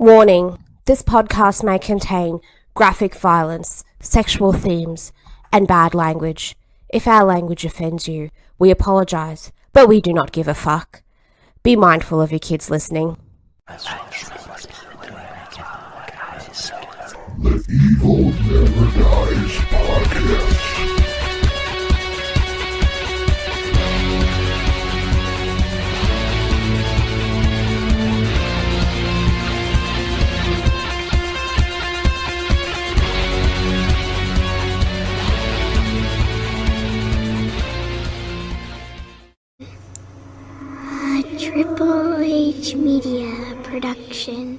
Warning: this podcast may contain graphic violence, sexual themes, and bad language. If our language offends you, we apologize, but we do not give a fuck. Be mindful of your kids listening. The Evil Never Dies podcast. Triple H Media production.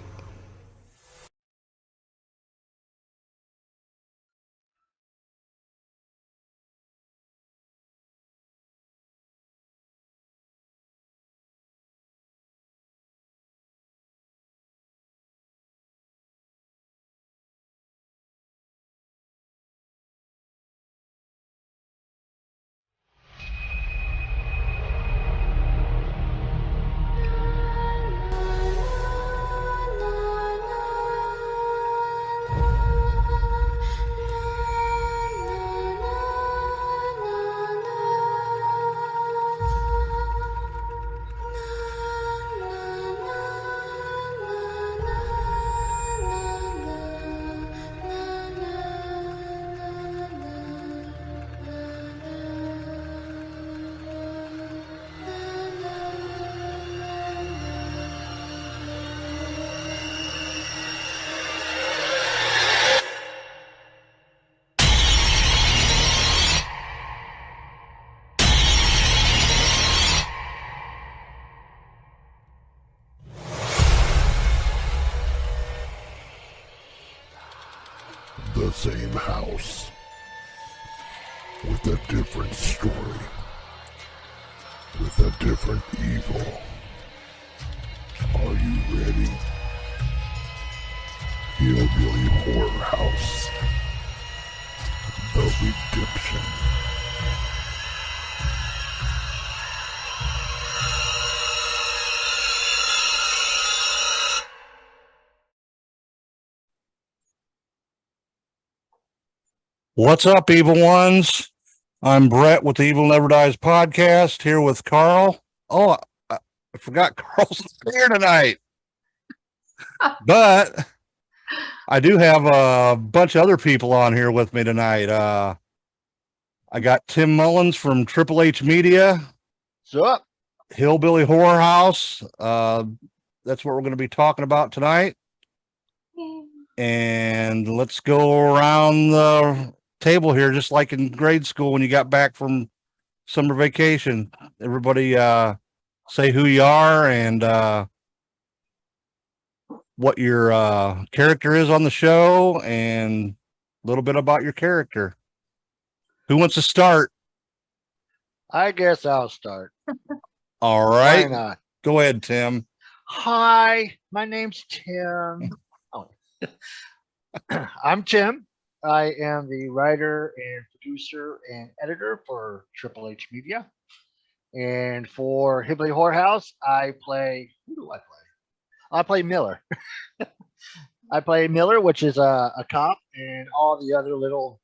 The same house with a different story, with a different evil. Are you ready? Hillbilly Horrorhouse. The Redemption. What's up, evil ones? I'm Brett with the Evil Never Dies podcast, here with Carl. Oh, I forgot Carl's here tonight. But I do have a bunch of other people on here with me tonight. I got Tim Mullins from Triple H Media. What's up? Hillbilly Horrorhouse. That's what we're going to be talking about tonight. And let's go around the table here, just like in grade school when you got back from summer vacation. Everybody say who you are and what your character is on the show and a little bit about your character. Who wants to start? I guess I'll start. All right. Why not? Go ahead, Tim. Hi, my name's Tim. Oh. I'm Tim. I am the writer and producer and editor for Triple H Media. And for Hillbilly Horrorhouse, who do I play? I play Miller. I play Miller, which is a cop, and all the other little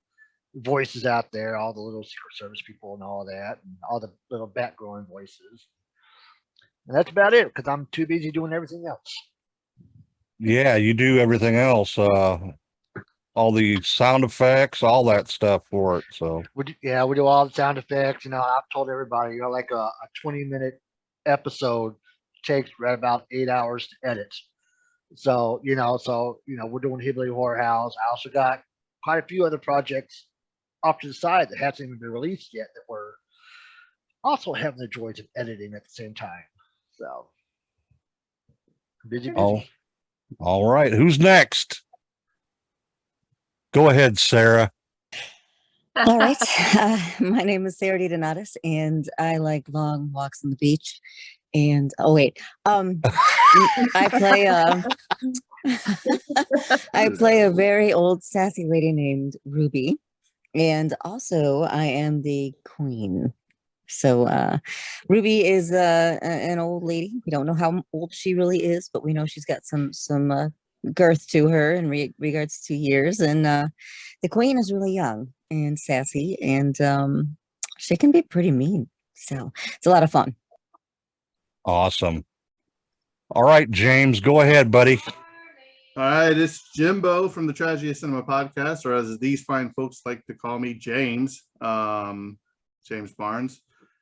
voices out there, all the little Secret Service people and all that, and all the little background voices. And that's about it, because I'm too busy doing everything else. Yeah, you do everything else. All the sound effects, all that stuff for it. So We do all the sound effects. I've told everybody, like a 20-minute episode takes right about 8 hours to edit. So, we're doing Hillbilly Horrorhouse. I also got quite a few other projects off to the side that hasn't even been released yet that we're also having the joys of editing at the same time. So, busy. all right. Who's next? Go ahead, Sarah. All right. My name is Sarah D. Donatus, and I like long walks on the beach. And I play a very old sassy lady named Ruby, and also I am the queen. So Ruby is an old lady. We don't know how old she really is, but we know she's got some girth to her in regards to years. And the queen is really young and sassy, and she can be pretty mean. So it's a lot of fun. Awesome. All right, James, go ahead, buddy. All right, it's Jimbo from the Tragedy of Cinema podcast, or as these fine folks like to call me, James. James Barnes.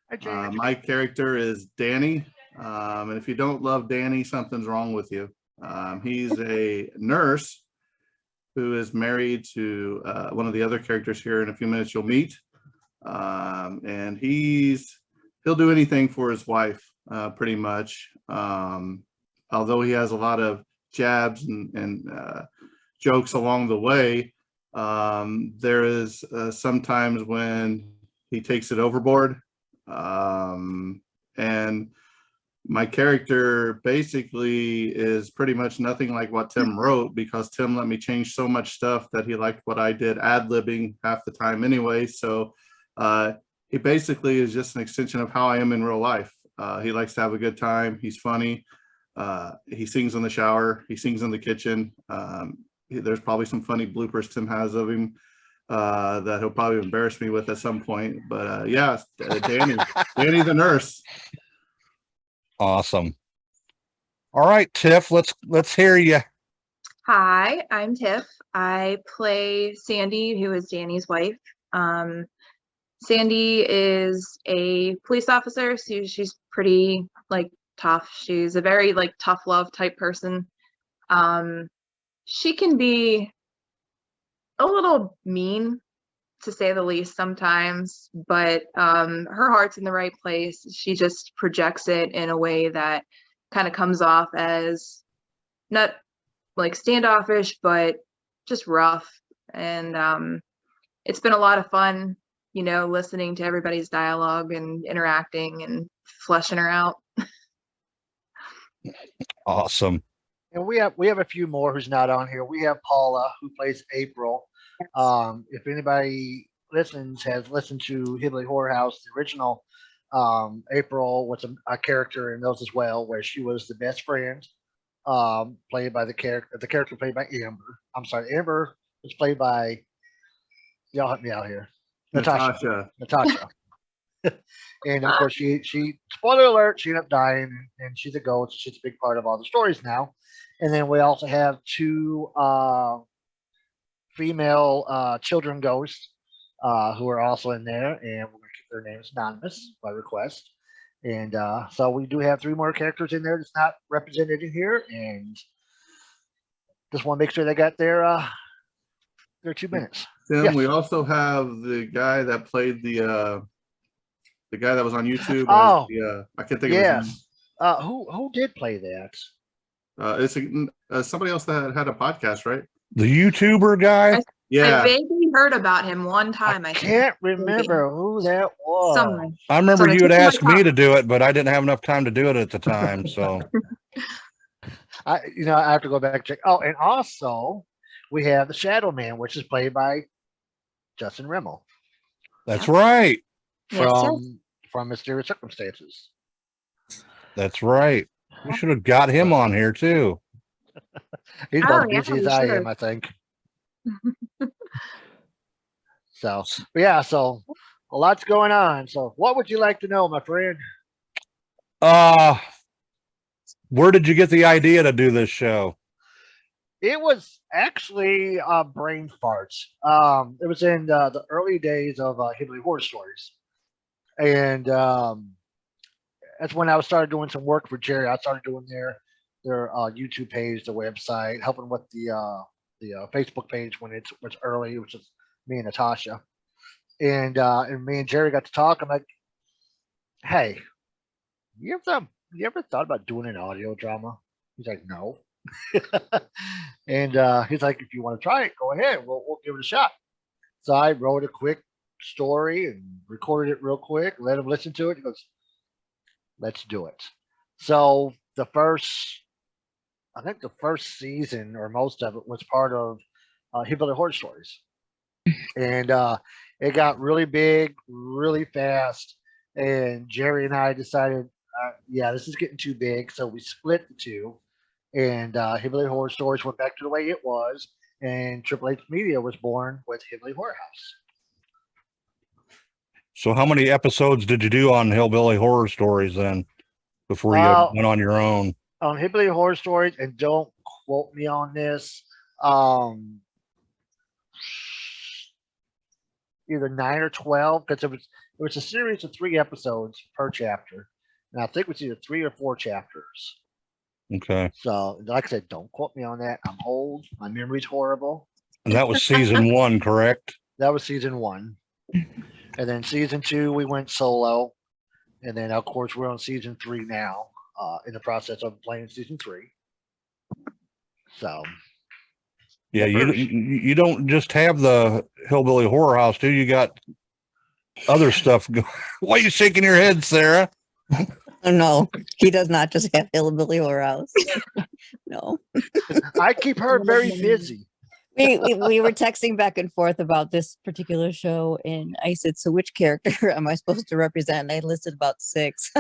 Hi, James. My character is Danny, and if you don't love Danny, something's wrong with you. He's a nurse who is married to one of the other characters here. In a few minutes, you'll meet, and he'll do anything for his wife, pretty much. Although he has a lot of jabs and jokes along the way, there is sometimes when he takes it overboard, and my character basically is pretty much nothing like what Tim wrote, because Tim let me change so much stuff that he liked what I did ad-libbing half the time anyway. So he basically is just an extension of how I am in real life. He likes to have a good time. He's funny. He sings in the shower. He sings in the kitchen. There's probably some funny bloopers Tim has of him that he'll probably embarrass me with at some point. But yeah, Danny the nurse. Awesome. All right, Tiff, let's hear you. Hi, I'm Tiff. I play Sandy, who is Danny's wife. Sandy is a police officer, so she's pretty tough. She's a very tough love type person. She can be a little mean, to say the least, sometimes, but her heart's in the right place. She just projects it in a way that kind of comes off as not standoffish, but just rough. And it's been a lot of fun, listening to everybody's dialogue and interacting and fleshing her out. Awesome. And we have a few more who's not on here. We have Paula, who plays April. If anybody has listened to Hillbilly Horrorhouse, the original, April was a character in those as well, where she was the best friend, played by the character played by Amber. I'm sorry, Amber was played by, y'all help me out here, Natasha. And of course, she spoiler alert, she ended up dying, and she's a ghost. She's a big part of all the stories now. And then we also have two female children ghosts who are also in there, and we're going to keep their names anonymous by request. And so we do have 3 more characters in there that's not represented in here, and just want to make sure they got their 2 minutes. Tim, Yes. we also have the guy that played the guy that was on YouTube. Oh, I can't think of his name. Who did play that? It's somebody else that had a podcast, right? The YouTuber guy? Yeah. I vaguely heard about him one time. I can't remember who that was. Someone. I remember Someone you had took my asked me copy. to do it, but I didn't have enough time to do it at the time. So I have to go back and check. Oh, and also we have the Shadow Man, which is played by Justin Rimmel that's right. from Mysterious Circumstances. That's right. We should have got him on here too. He's Oh, about as busy yeah, as we I should've. am, I think. So a lot's going on. So what would you like to know, my friend? Where did you get the idea to do this show? It was actually brain farts. It was in the early days of Hillbilly Horror Stories, and that's when I started doing some work for Jerry. I started doing their YouTube page, the website, helping with the Facebook page when it was early, which was me and Natasha, and me and Jerry got to talk. I'm like, hey, you ever thought about doing an audio drama? He's like, no. And he's like, if you want to try it, go ahead. We'll give it a shot. So I wrote a quick story and recorded it real quick, let him listen to it. He goes, let's do it. So I think the first season or most of it was part of Hillbilly Horror Stories. And it got really big, really fast. And Jerry and I decided, yeah, this is getting too big. So we split the two. and Hillbilly Horror Stories went back to the way it was, and Triple H Media was born with Hillbilly Horror House. So how many episodes did you do on Hillbilly Horror Stories then before you went on your own? On Hillbilly Horror Stories, and don't quote me on this, either 9 or 12, because it was a series of 3 episodes per chapter, and I think it was either 3 or 4 chapters. Okay. So, like I said, don't quote me on that. I'm old. My memory's horrible. And that was season 1, correct? That was season 1. And then season 2, we went solo. And then, of course, we're on season 3 now, in the process of playing season 3. So, yeah, you don't just have the Hillbilly Horror House, do you? Got other stuff. Why are you shaking your head, Sarah? No, he does not just have Hillbilly Horror House. No. I keep her very busy. We were texting back and forth about this particular show, and I said, so which character am I supposed to represent? And I listed about 6.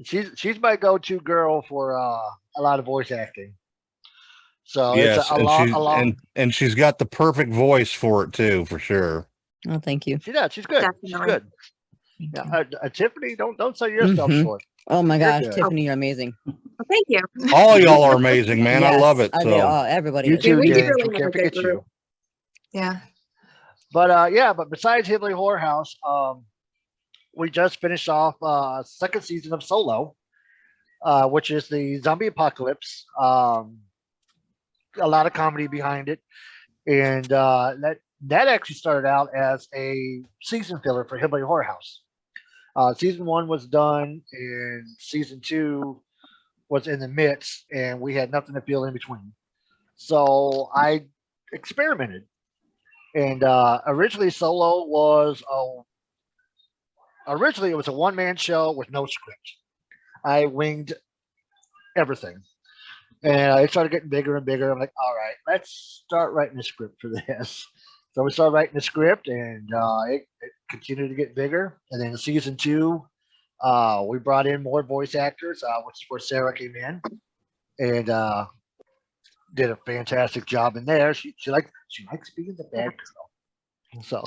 She's my go-to girl for a lot of voice acting. So yes, it's a lot. And she's got the perfect voice for it too, for sure. Oh, thank you. She does. She's good. Definitely. She's good. Yeah, Tiffany, don't sell yourself short. Oh my You're gosh, good. Tiffany, you're amazing. Well, thank you. All y'all are amazing, man. I Yes, love it. they So all, everybody. You is. too, We James. really We have can't a good forget you. group. Yeah. But but besides Hillbilly Horror House, we just finished off second season of Solo, which is the zombie apocalypse. A lot of comedy behind it, and that actually started out as a season filler for Hillbilly Horror House. Season 1 was done, and season 2 was in the midst, and we had nothing to fill in between. So I experimented, and originally Solo was originally it was a one-man show with no script. I winged everything, and it started getting bigger and bigger. I'm like, all right, let's start writing a script for this. So we started writing the script, and it continued to get bigger. And then in season 2, we brought in more voice actors, which is where Sarah came in, and did a fantastic job in there. She likes being the bad girl. So,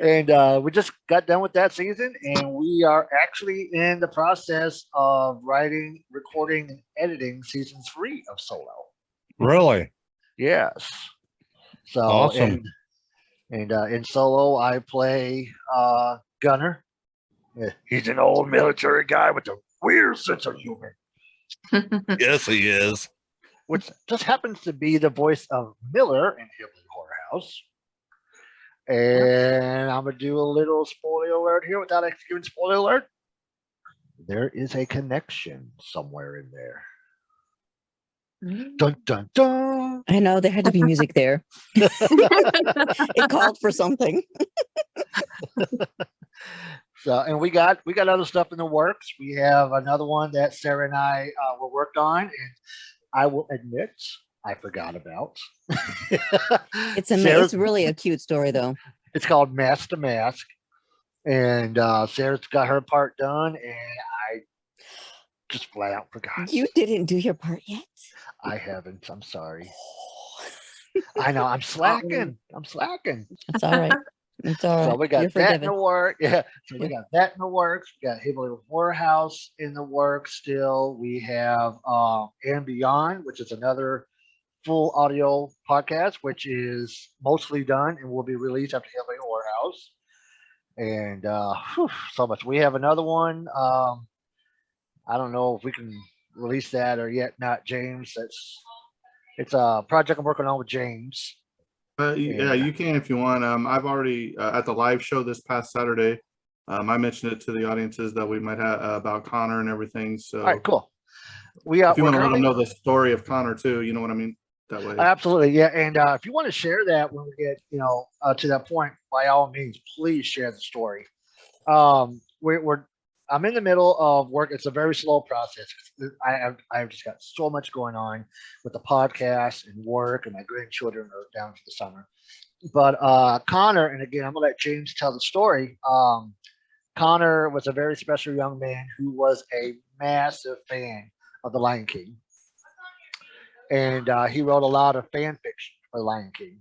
and we just got done with that season, and we are actually in the process of writing, recording, and editing season 3 of Solo. really, Yes. So awesome. And in Solo, I play Gunner. Yeah, he's an old military guy with a weird sense of humor, Yes, he is. which just happens to be the voice of Miller in Hillbilly Horror House. And I'm gonna do a little spoiler alert here without actually giving spoiler alert. There is a connection somewhere in there. Dun dun dun. I know there had to be music there. It called for something. So, and we got other stuff in the works. We have another one that Sarah and I were worked on, and I will admit I forgot about. It's really a cute story though. It's called Mask to Mask, and Sarah's got her part done, and I just flat out forgot. You didn't do your part yet. I haven't. I'm sorry. I know. I'm slacking. I'm slacking. It's all right. It's all right. So we got You're that in forgiven. the works. Yeah. So we got that in the works. We got Hillbilly Horror House in the works still. We have And Beyond, which is another full audio podcast, which is mostly done and will be released after Hillbilly Horror House. And so much. We have another one. I don't know if we can release that or yet not, James. It's a project I'm working on with James. Yeah, you can if you want. I've already at the live show this past Saturday. I mentioned it to the audiences that we might have about Connor and everything. So, all right, cool. We if you want to let currently them know the story of Connor too, you know what I mean. That way, absolutely, yeah. And if you want to share that when we get to that point, by all means, please share the story. I'm in the middle of work. It's a very slow process. I've just got so much going on with the podcast and work, and my grandchildren are down for the summer. But Connor, and again, I'm gonna let James tell the story. Connor was a very special young man who was a massive fan of The Lion King, and he wrote a lot of fan fiction for The Lion King.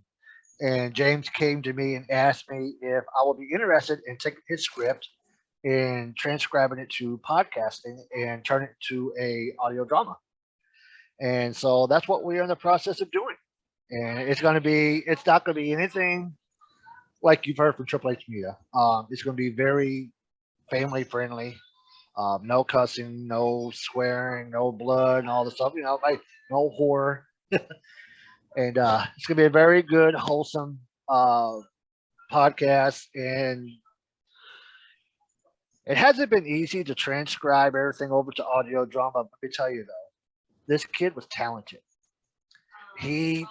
And James came to me and asked me if I would be interested in taking his script and transcribing it to podcasting and turn it to a audio drama. And so that's what we're in the process of doing. And it's not going to be anything like you've heard from Triple H Media. It's going to be very family friendly. No cussing, no swearing, no blood, and all the stuff. Like no horror. And it's going to be a very good, wholesome podcast. And it hasn't been easy to transcribe everything over to audio drama. Let me tell you though, this kid was talented. He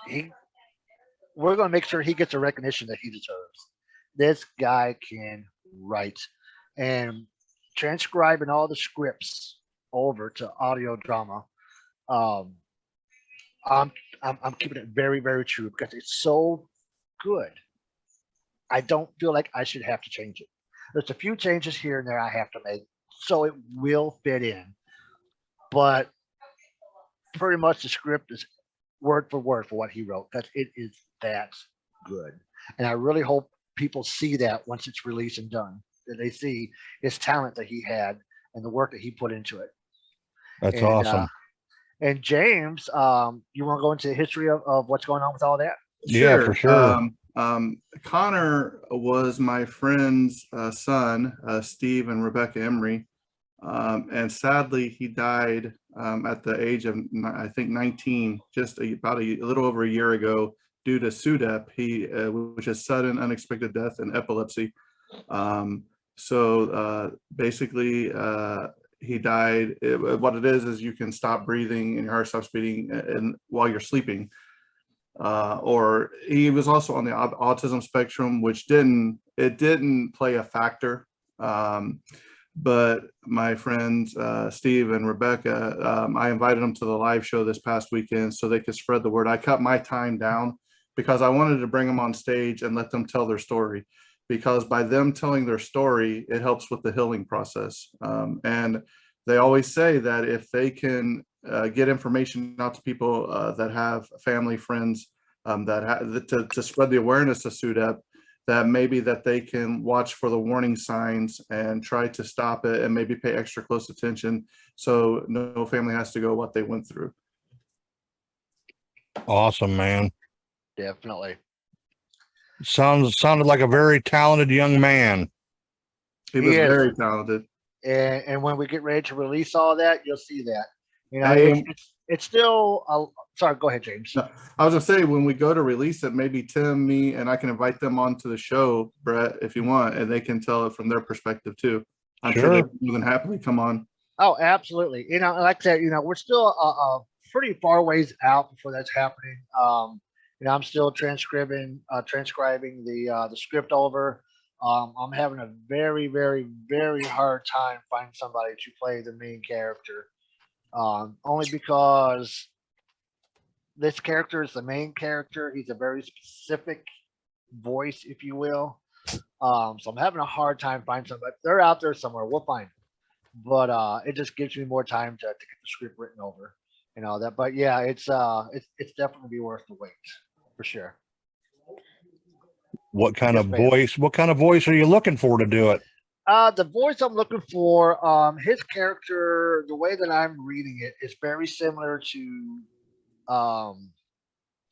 we're going to make sure he gets the recognition that he deserves. This guy can write, and transcribing all the scripts over to audio drama. Um, I'm, I'm keeping it very, very true because it's so good. I don't feel like I should have to change it. There's a few changes here and there I have to make so it will fit in, but pretty much the script is word for word for what he wrote because it is that good. And I really hope people see that once it's released and done, that they see his talent that he had and the work that he put into it. That's And awesome. and James, you want to go into the history of what's going on with all that? Yeah, for sure. Connor was my friend's son, Steve and Rebecca Emery. And sadly, he died at the age of, I think, 19, just about a little over a year ago, due to SUDEP, which is sudden unexpected death and epilepsy. Basically, he died. What it is you can stop breathing and your heart stops beating and while you're sleeping. Or he was also on the autism spectrum, which didn't play a factor. But my friends, Steve and Rebecca, I invited them to the live show this past weekend so they could spread the word. I cut my time down because I wanted to bring them on stage and let them tell their story, because by them telling their story, it helps with the healing process. And they always say that if they can get information out to people that have family, friends, to spread the awareness of SUDEP, that maybe that they can watch for the warning signs and try to stop it and maybe pay extra close attention so no family has to go what they went through. Awesome, man. Definitely. Sounded like a very talented young man. He was very talented. And when we get ready to release all that, you'll see that. Hey, it's still. Sorry, go ahead, James. No, I was gonna say, when we go to release it, maybe Tim, me, and I can invite them onto the show, Brett, if you want, and they can tell it from their perspective too. I'm sure they more than happily come on. Oh, absolutely. Like I said, we're still pretty far ways out before that's happening. I'm still transcribing the script over. I'm having a very, very, very hard time finding somebody to play the main character. Only because this character is the main character. He's a very specific voice, if you will. So I'm having a hard time finding somebody. They're out there somewhere. We'll find them. But it just gives me more time to get the script written over. But yeah, it's definitely be worth the wait for sure. What kind of voice are you looking for to do it? The voice I'm looking for, his character, the way that I'm reading it, is very similar to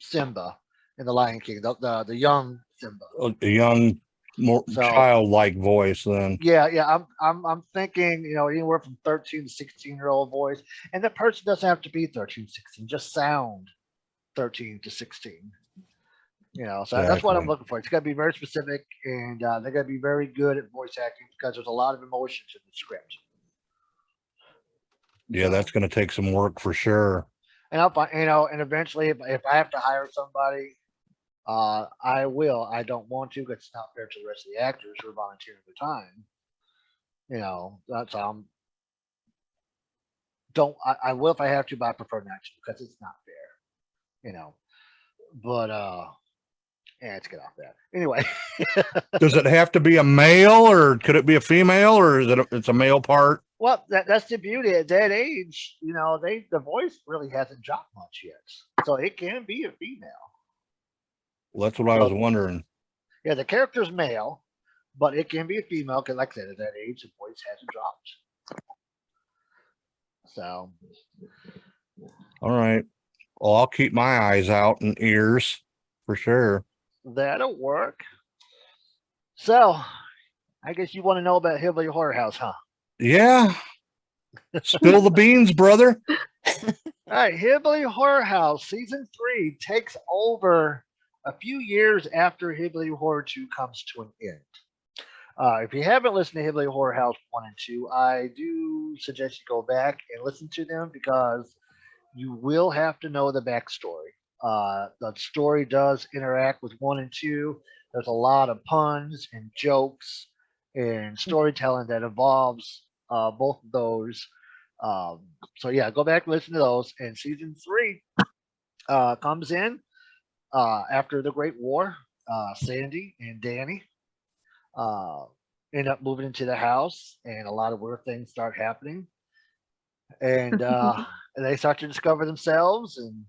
Simba in The Lion King, the young Simba. A young, more childlike voice, then. Yeah. I'm thinking, anywhere from 13 to 16-year-old voice, and that person doesn't have to be 13, 16, just sound 13 to 16. So that's what I'm looking for. It's got to be very specific, and they got to be very good at voice acting because there's a lot of emotions in the script. Yeah, that's going to take some work for sure. And I'll find, and eventually, if I have to hire somebody, I will. I don't want to because it's not fair to the rest of the actors who are volunteering their time. That's I will if I have to, but I prefer not to because it's not fair. But Yeah, let's get off that. Anyway, Does it have to be a male, or could it be a female, or is it's a male part? well, that's the beauty at that age. You know, the voice really hasn't dropped much yet, so it can be a female. Well, that's what I was So wondering. yeah, the character's male, but it can be a female because, like I said, at that age, the voice hasn't dropped. So All right. Well, I'll keep my eyes out and ears for sure. that'll work. So I guess you want to know about Hillbilly Horror House, huh? Yeah. Spill the beans, brother. All right, Hillbilly Horror House season 3 takes over a few years after Hillbilly Horror 2 comes to an end. If you haven't listened to Hillbilly Horror House 1 and 2, I do suggest you go back and listen to them because you will have to know the backstory. The story does interact with 1 and 2. There's a lot of puns and jokes and storytelling that involves both of those. So yeah, go back and listen to those. And season 3 comes in after the Great War. Sandy and Danny end up moving into the house, and a lot of weird things start happening. And they start to discover themselves. And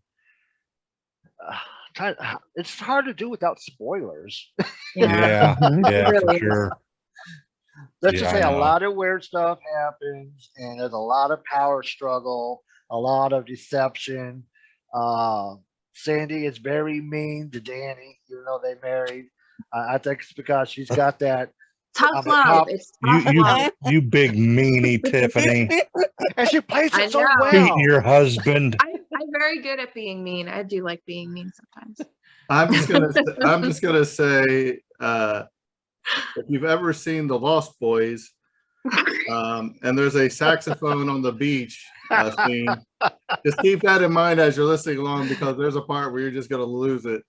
it's hard to do without spoilers. Yeah. Yeah, for Really. sure. Let's just Yeah, say I a know. lot of weird stuff happens, and there's a lot of power struggle, a lot of deception. Sandy is very mean to Danny, even though they married. I think it's because she's got that. Tough a love. top, It's You tough you love. you big meanie, Tiffany. and she plays I it so know. well. Beating your husband. I'm very good at being mean. I do like being mean sometimes. I'm just gonna say, if you've ever seen The Lost Boys, and there's a saxophone on the beach scene, just keep that in mind as you're listening along, because there's a part where you're just gonna lose it.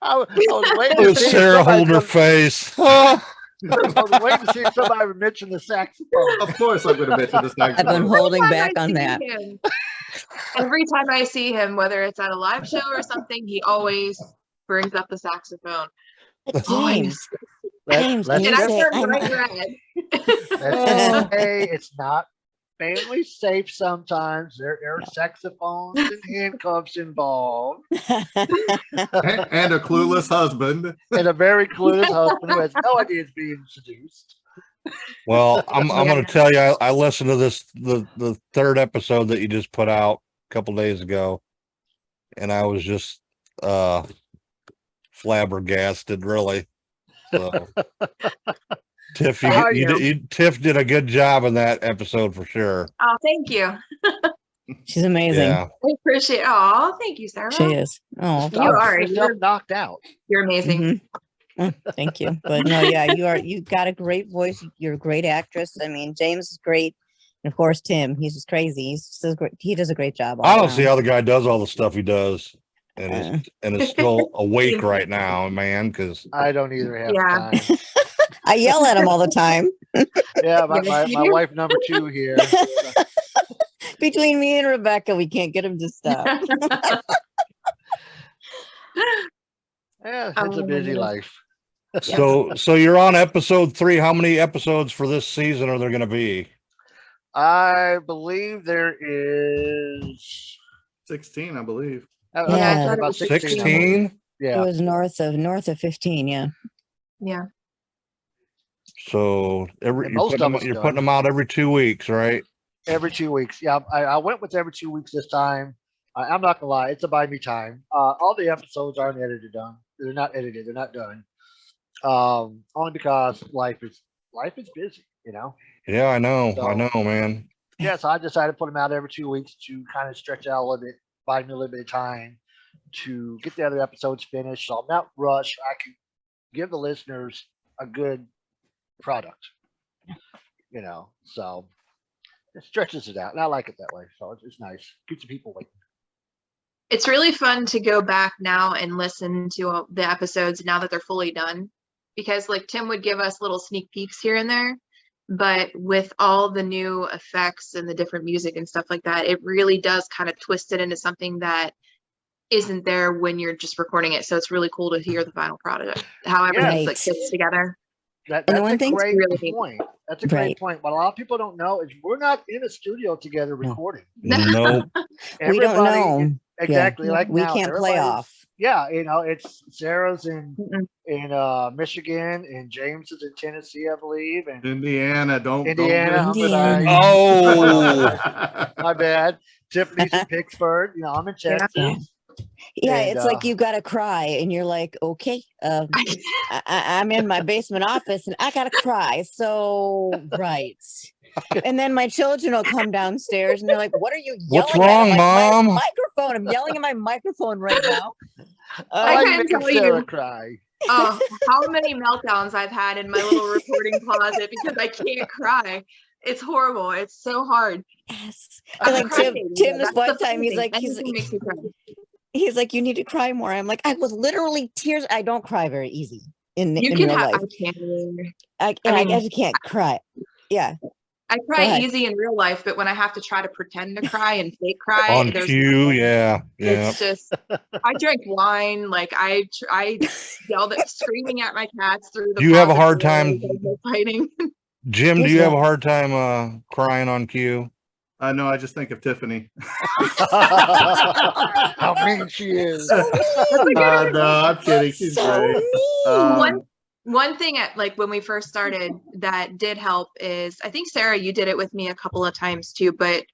I was waiting Look to at see if Sarah somebody hold her comes- face. I was waiting to see if somebody would mention the saxophone. Of course, I'm gonna mention the I've been saxophone. holding Every back time on I that. see him- Every time I see him, whether it's at a live show or something, he always brings up the saxophone. But Always. James, Let's James, let's you And I just, say turn I'm bright a- red. let's just say it's not family safe sometimes. There are No. saxophones and handcuffs involved, And a clueless husband. and a very clueless husband who has no idea he's being seduced. Well, I'm Yeah. gonna tell you, I listened to the third episode that you just put out a couple days ago, and I was just flabbergasted, really. So Tiff, Are Tiff did a good job in that episode for sure. Oh, thank you. She's amazing. Yeah. I appreciate it. Oh, thank you, Sarah. She is. Oh, You Stop are. getting yourself You're, knocked out. you're amazing. mhm. Thank you. But no, yeah, you got a great voice. You're a great actress. I mean, James is great. And of course, Tim, he's just crazy. He does a great job. all I don't see around. how the guy does all the stuff he does and is still awake right now, man, because I don't either have Yeah. time. I yell at him all the time. Yeah, my You- wife number 2 here. Between me and Rebecca, we can't get him to stop. Yeah, it's Oh, a my busy goodness. life. so you're on episode 3. How many episodes for this season are there gonna be? I believe there is 16, I believe. Yeah. about 16. 16? It Yeah. was north of 15. Yeah. Yeah. So And you're most putting of them, it's you're done. putting them out every 2 weeks, right? Every 2 weeks. Yeah, I went with every 2 weeks this time. I'm not gonna lie, it's a buy me time. All the episodes aren't edited done. They're not edited. They're not done. Only because life is busy. You know. Yeah, I know, So- man. Yeah, so I decided to put them out every 2 weeks to kind of stretch out a little bit, buy me a little bit of time to get the other episodes finished. So I'm not rushed. I can give the listeners a good product. You know, so it stretches it out, and I like it that way. So it's nice. Keeps the people waiting. It's really fun to go back now and listen to the episodes now that they're fully done, because like Tim would give us little sneak peeks here and there, but with all the new effects and the different music and stuff like that, it really does kind of twist it into something that isn't there when you're just recording it. So it's really cool to hear the final product, how everything's like fits together. That's And the one a thing- great Really neat. point. That's a Right. great point. What a lot of people don't know is we're not in a studio together recording. Nope. We don't know. Exactly. Like We now, can't play everybody's- off. Yeah, you know, it's Sarah's in Mm-mm. Michigan, and James is in Tennessee, I believe, and Indiana, don't Indiana. I'm Indiana. sorry. Oh, My bad. Tiffany's in Pittsburgh. You know, I'm in Yeah. Texas. Yeah, And, it's like you gotta cry, and you're like, okay, I'm in my basement office, and I gotta cry. So right. And then my children will come downstairs, and they're like, "What are you yelling What's at?" wrong, I'm like, "My Mom?" microphone. I'm yelling at my microphone right now. I like couldn't making tell Sarah you. cry. Oh, how many meltdowns I've had in my little recording closet because I can't cry. It's horrible. It's so hard. Yes. I'm And a like Tim, crybaby, Tim though. this That's one the time, funny he's thing. like, Anything makes me cry. he's like, you need to cry more. I'm like, I was literally tears. I don't cry very easy in You in can real have. life. I can't. I mean, just can't cry. Yeah. I Go cry ahead. easy in real life, but when I have to try to pretend to cry and fake cry, on there's cue, nothing. yeah. It's just, I drank wine. Like I yelled at, screaming at my cats through the. Do you have a closet hard door, time- like, no fighting. Jim, do Here's you have a what- hard time crying on cue? I know. I just think of Tiffany. How mean she is. No, I'm kidding. She's So great. mean. One thing at like when we first started that did help is I think Sarah, you did it with me a couple of times too, but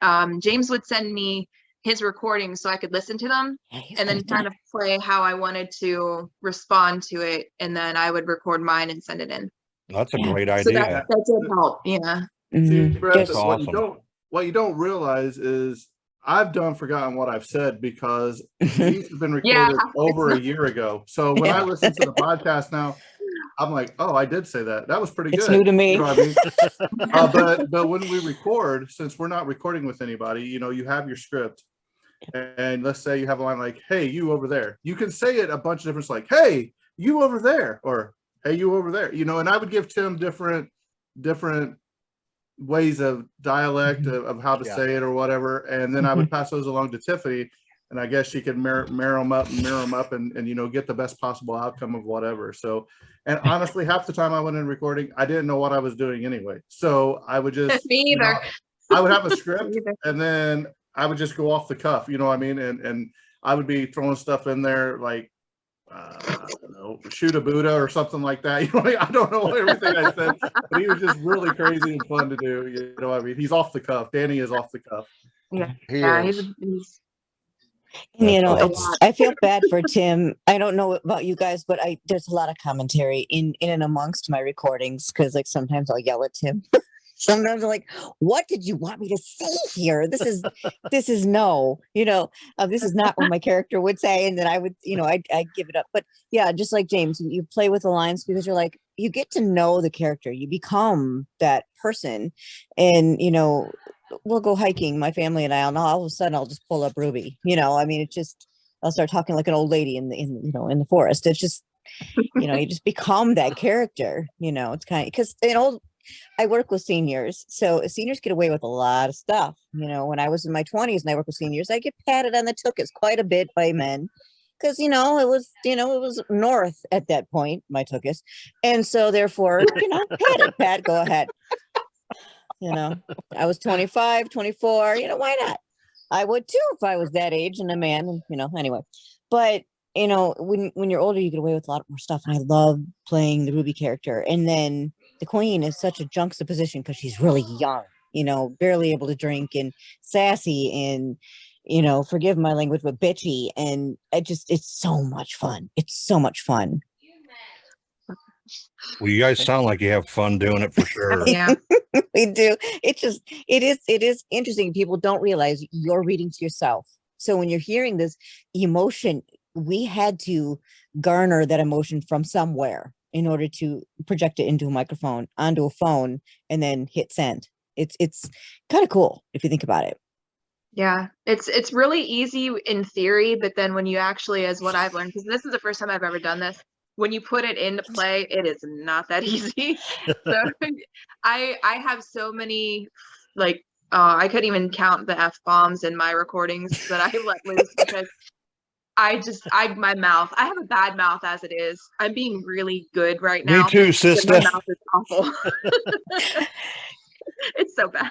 James would send me his recordings so I could listen to them Yeah, he's and then good at that. kind of play how I wanted to respond to it, and then I would record mine and send it in. That's a Yeah. great So idea. that did help. Yeah. See, Mhm. Brett, There's- That's what awesome. you don't realize is I've done forgotten what I've said because these have been Yeah. recorded over a year ago. So when I Yeah. listen to the podcast now, I'm like, oh, I did say that. That was pretty It's good. new to me. You know what I mean? But when we record, since we're not recording with anybody, you know, you have your script, and let's say you have a line like, "Hey, you over there." You can say it a bunch of different, like, "Hey, you over there," or "Hey, you over there." You know, and I would give Tim different ways of dialect of how to Yeah. say it or whatever, and then I would pass those along to Tiffany, and I guess she could mirror them up and you know, get the best possible outcome of whatever. So, and honestly, half the time I went in recording, I didn't know what I was doing anyway. So I would just Me you know, either. I would have a script, Me either. and then I would just go off the cuff, you know what I mean? And I would be throwing stuff in there like I don't know, shoot a Buddha or something like that. You know, I don't know everything I said, but he was just really crazy and fun to do. You know, what I mean, he's off the cuff. Danny is off the cuff. Yeah. He Yeah. is. He's And, you That's know, awesome. I feel bad for Tim. I don't know about you guys, but there's a lot of commentary in and amongst my recordings because like sometimes I'll yell at Tim. Sometimes I'm like, what did you want me to say here? This is no, you know, this is not what my character would say. And then I would, you know, I'd give it up. But yeah, just like James, you play with the lines because you're like, you get to know the character, you become that person. And, you know, we'll go hiking, my family and I, and all of a sudden I'll just pull up Ruby, you know, I mean, I'll start talking like an old lady in the forest. It's just, you know, you just become that character, you know, it's kind of, because, you know, I work with seniors, so seniors get away with a lot of stuff. You know, when I was in my 20s and I worked with seniors, I get patted on the tuchus quite a bit by men because, you know, it was north at that point, my tuchus. And so therefore, you know, pat, go ahead. You know, I was 25, 24, you know, why not? I would too if I was that age and a man, and, you know, anyway. But, you know, when you're older, you get away with a lot more stuff. And I love playing the Ruby character. And then the Queen is such a juxtaposition because she's really young, you know, barely able to drink and sassy and, you know, forgive my language, but bitchy. And it's so much fun. It's so much fun. Well, you guys sound like you have fun doing it for sure. yeah. We do. It is interesting. People don't realize you're reading to yourself. So when you're hearing this emotion, we had to garner that emotion from somewhere in order to project it into a microphone, onto a phone, and then hit send. It's kind of cool if you think about it. Yeah, it's really easy in theory, but then when you actually, as what I've learned, because this is the first time I've ever done this, when you put it into play, it is not that easy. So I have so many, like, I couldn't even count the F-bombs in my recordings that I let loose because my mouth. I have a bad mouth as it is. I'm being really good right Me now. too, but sister. my mouth is awful. It's so bad.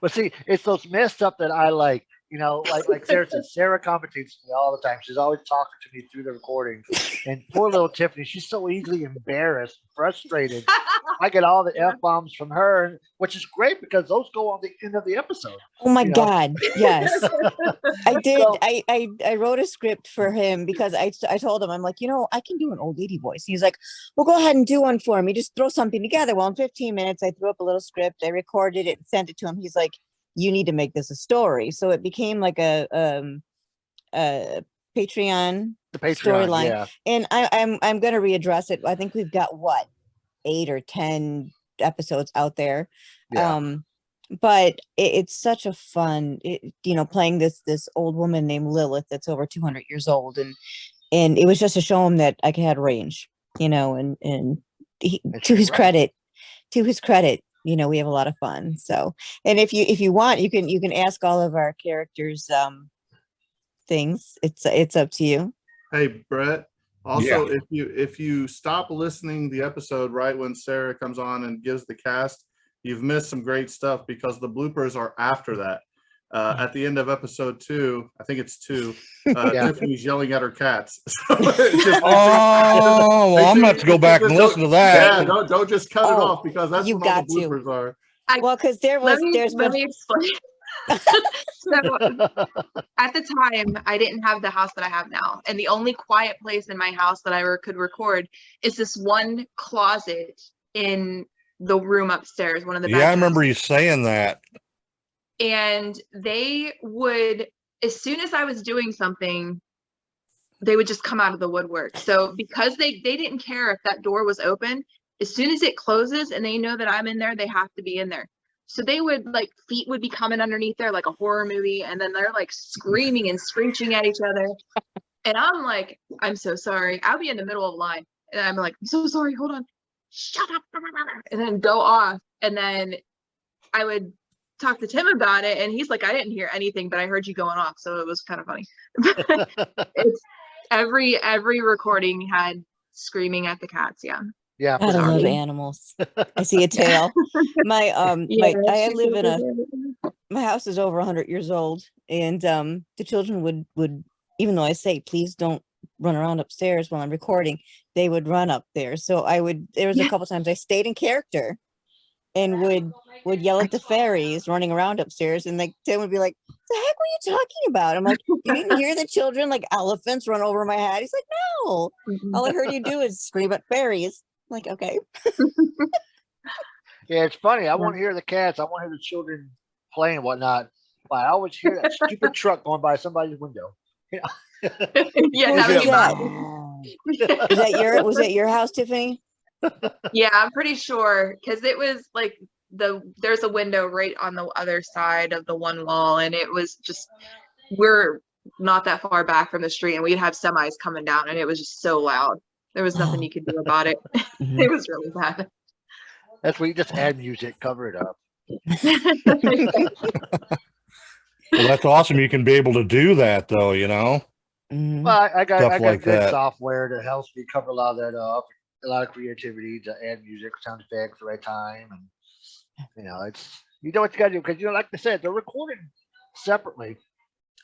But see, it's those messed up that I like. Like Sarah said, Sarah commentates to me all the time. She's always talking to me through the recordings. And poor little Tiffany, she's so easily embarrassed, frustrated. I get all the F bombs from her, which is great because those go on the end of the episode. Oh my God. Yes. I did. So- I wrote a script for him because I told him, I'm like, I can do an old lady voice. He's like, well, go ahead and do one for me. Just throw something together. Well, in 15 minutes, I threw up a little script. I recorded it and sent it to him. He's like, you need to make this a story. So it became like a Patreon The Patreon storyline. yeah. And I'm going to readdress it. I think we've got 8 or 10 episodes out there. Yeah. But it's such a fun, playing this old woman named Lilith that's over 200 years old, and it was just to show him that I had range, and to his credit, we have a lot of fun. So, and if you want, you can ask all of our characters things. It's up to you. Hey, Brett. Also, if you stop listening the episode right when Sarah comes on and gives the cast, you've missed some great stuff because the bloopers are after that. At the end of episode 2, I think it's 2, Tiffany's yelling at her cats. So well, I'm gonna have to go back and listen to that. Yeah, don't just cut it off because that's you what all got the bloopers are. Well, because Let me explain. So at the time, I didn't have the house that I have now, and the only quiet place in my house that I could record is this one closet in the room upstairs, one of the bedrooms. Yeah, I remember you saying that. And they would, as soon as I was doing something, they would just come out of the woodwork. So because they didn't care if that door was open, as soon as it closes and they know that I'm in there, they have to be in there. So they would, like, feet would be coming underneath there like a horror movie, and then they're like screaming and screeching at each other. And I'm like, I'm so sorry. I'll be in the middle of a line and I'm like, I'm so sorry, hold on. Shut up. And then go off. And then I would talk to Tim about it, and he's like, I didn't hear anything, but I heard you going off. So it was kind of funny. It's every recording had screaming at the cats. Yeah. Yeah. I love animals. I see a tail. My house is over 100 years old, and the children would, even though I say, please don't run around upstairs while I'm recording, they would run up there. So there was a couple times I stayed in character and would yell at the fairies running around upstairs, and like Tim would be like, the heck were you talking about? I'm like, you didn't hear the children like elephants run over my head? He's like, no, all I heard you do is scream at fairies. I'm like, okay. Yeah, it's funny. I won't hear the cats. I won't hear the children playing and whatnot. But I always hear that stupid truck going by somebody's window. Yeah, that would be bad. Was that your house, Tiffany? Yeah, I'm pretty sure, because it was like there's a window right on the other side of the one wall, and it was just, we're not that far back from the street, and we'd have semis coming down, and it was just so loud. There was nothing you could do about it. It was really bad. That's where you just add music, cover it up. Well, that's awesome. You can be able to do that, though. Well, I got like good that. software that helps me cover a lot of that up. A lot of creativity to add music, sound effects, the right time, and it's what you got to do, because like I said, they're recorded separately.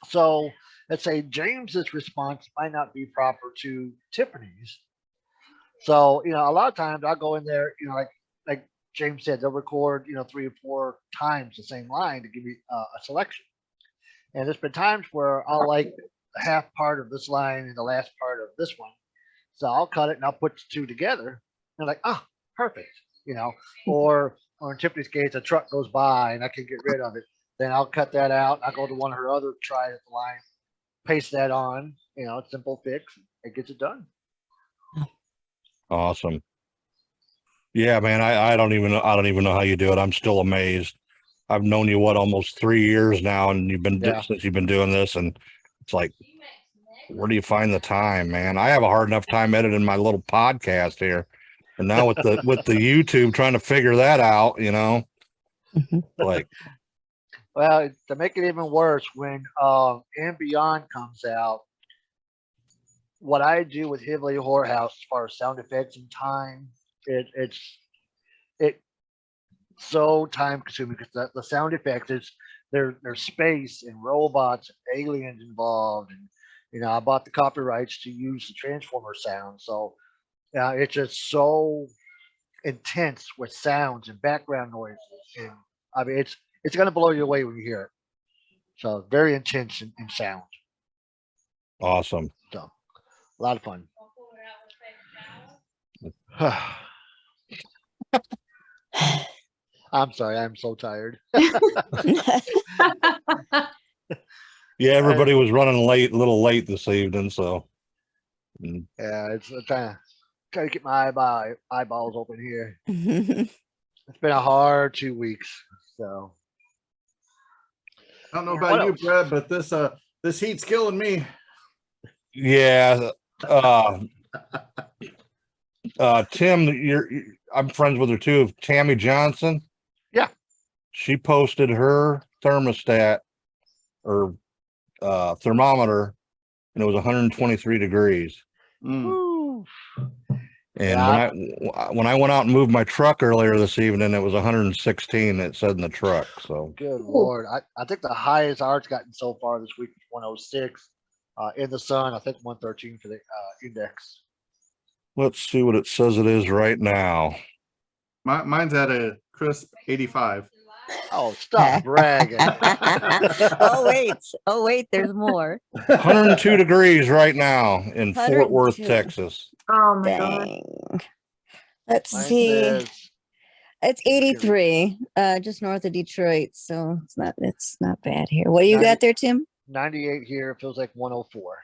So let's say James's response might not be proper to Tiffany's. So a lot of times I'll go in there, like James said, they'll record 3 or 4 times the same line to give me a selection. And there's been times where I'll like the half part of this line and the last part of this one. So I'll cut it and I'll put the 2 together. And like, perfect, Or in Tiffany's case, a truck goes by and I can get rid of it. Then I'll cut that out. I'll go to one of her other tries at the line, paste that on. Simple fix. It gets it done. Awesome. Yeah, man. I don't even know how you do it. I'm still amazed. I've known you almost 3 years now, and since you've been doing this, and it's like, where do you find the time, man? I have a hard enough time editing my little podcast here, and now with the YouTube, trying to figure that out, like. Well, to make it even worse, when And Beyond comes out, what I do with Hillbilly Horrorhouse as far as sound effects and time, it's so time consuming because the sound effects is there's space and robots and aliens involved, and I bought the copyrights to use the Transformer sound, so it's just so intense with sounds and background noises, and I mean it's gonna blow you away when you hear it. So very intense in sound. Awesome. So a lot of fun. I'm sorry, I'm so tired. Yeah, everybody was running late, a little late this evening, so. Yeah, it's trying to get my eyeballs open here. It's been a hard 2 weeks, so. I don't know Yeah, about what you, else? Brad, but this heat's killing me. Yeah. Tim, I'm friends with her too. Tammy Johnson. Yeah. She posted her thermostat or thermometer, and it was 123 degrees. Woo. And Yeah, when I went out and moved my truck earlier this evening, it was 116. It said in the truck. So good lord. I think the highest ours gotten so far this week is 106. In the sun, I think 113 for the index. let's see what it says it is right now. Mine's at a crisp 85. Oh, stop bragging. Oh wait, there's more. 102 degrees right now in Fort Worth, 102. Texas. Oh my god. Dang. Let's Mine see. says It's 83, just north of Detroit, so it's not bad here. What do you 90 got there, Tim? 98 here. It feels like 104.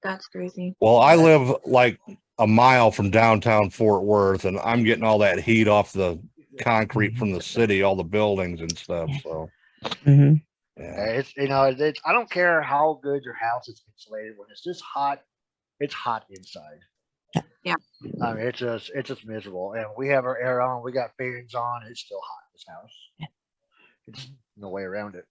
That's crazy. Well, I live like a mile from downtown Fort Worth, and I'm getting all that heat off the concrete from the city, all the buildings and stuff. So, Mm-hmm. yeah. It's it's I don't care how good your house is insulated. When it's just hot, it's hot inside. Yeah. I mean, it's just miserable. And we have our air on. We got fans on. It's still hot in this house. It's no way around it.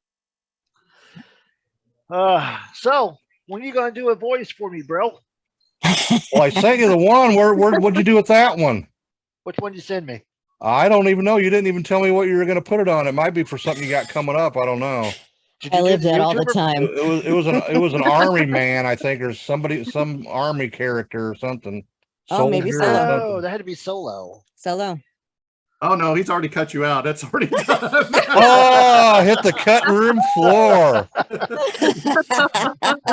So when you gonna do a voice for me, bro? Well, I sent you the one. What'd you do with that one? Which one you send me? I don't even know. You didn't even tell me what you were going to put it on. It might be for something you got coming up. I don't know. Did I you live do the that all the YouTuber? time. It was an army man, I think, or some army character or something. Oh, maybe Soldier or Solo. Oh, something. that had to be solo. Solo. Oh no, he's already cut you out. That's already done. Oh, hit the cutting room floor.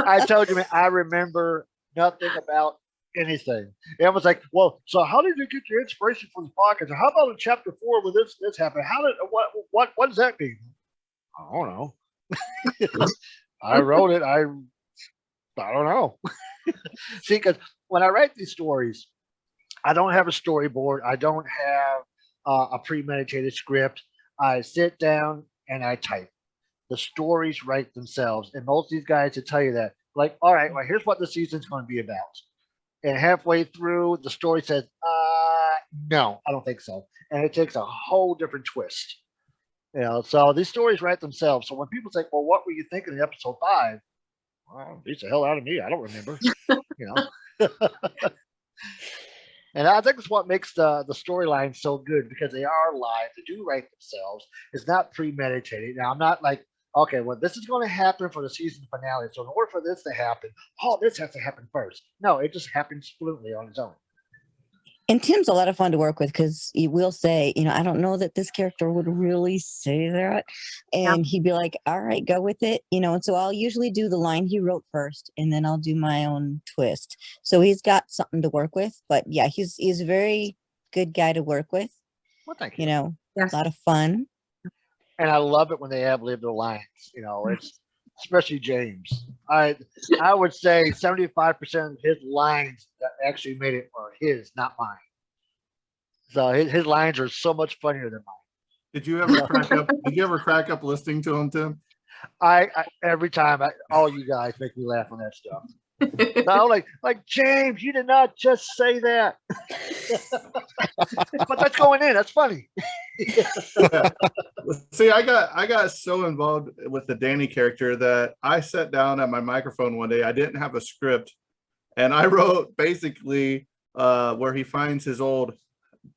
I told you, man. I remember nothing about anything. And I was like, well, so how did you get your inspiration for this podcast? Or how about in chapter 4 when this happened? How did what does that mean? I don't know. I wrote it. I don't know. See, because when I write these stories, I don't have a storyboard. I don't have a premeditated script. I sit down and I type. The stories write themselves, and most of these guys will tell you that. Like, all right, well, here's what the season's going to be about. And halfway through, the story says, no, I don't think so. And it takes a whole different twist. So these stories write themselves. So when people say, well, what were you thinking in episode 5? Well, beats the hell out of me. I don't remember. And I think that's what makes the storyline so good because they are live. They do write themselves. It's not premeditated. Now, I'm not like, okay, well, this is going to happen for the season finale. So in order for this to happen, this has to happen first. No, it just happens fluently on its own. And Tim's a lot of fun to work with because he will say, I don't know that this character would really say that. And he'd be like, all right, go with it. And so I'll usually do the line he wrote first, and then I'll do my own twist. So he's got something to work with. But yeah, he's a very good guy to work with. Well, thank you. A lot of fun. And I love it when they have lived their lines. It's especially James. I would say 75% of his lines that actually made it are his, not mine. So his lines are so much funnier than mine. Did you ever crack up? Did you ever crack up listening to him, Tim? I every time all you guys make me laugh on that stuff. No, like James, you did not just say that. But that's going in. That's funny. See, I got so involved with the Danny character that I sat down at my microphone one day. I didn't have a script, and I wrote basically where he finds his old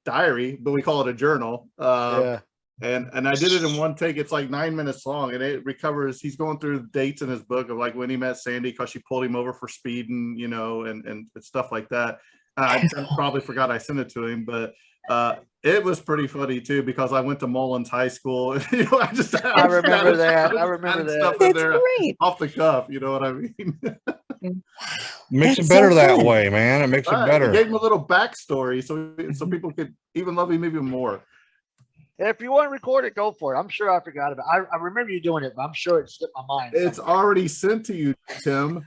diary, but we call it a journal. Yeah. And I did it in one take. It's like 9 minutes long, and it recovers. He's going through dates in his book of like when he met Sandy because she pulled him over for speeding, you know, and stuff like that. I probably forgot I sent it to him, but it was pretty funny too because I went to Mullins High School. You know, I remember that. I remember that. Stuff in there off the cuff. You know what I mean? Makes That's it better so that fun. way, man. It makes it Right. better. It gave him a little backstory so people could even love him even more. If you want to record it, go for it. I'm sure I forgot about it. I remember you doing it, but I'm sure it slipped my mind. It's already sent to you, Tim.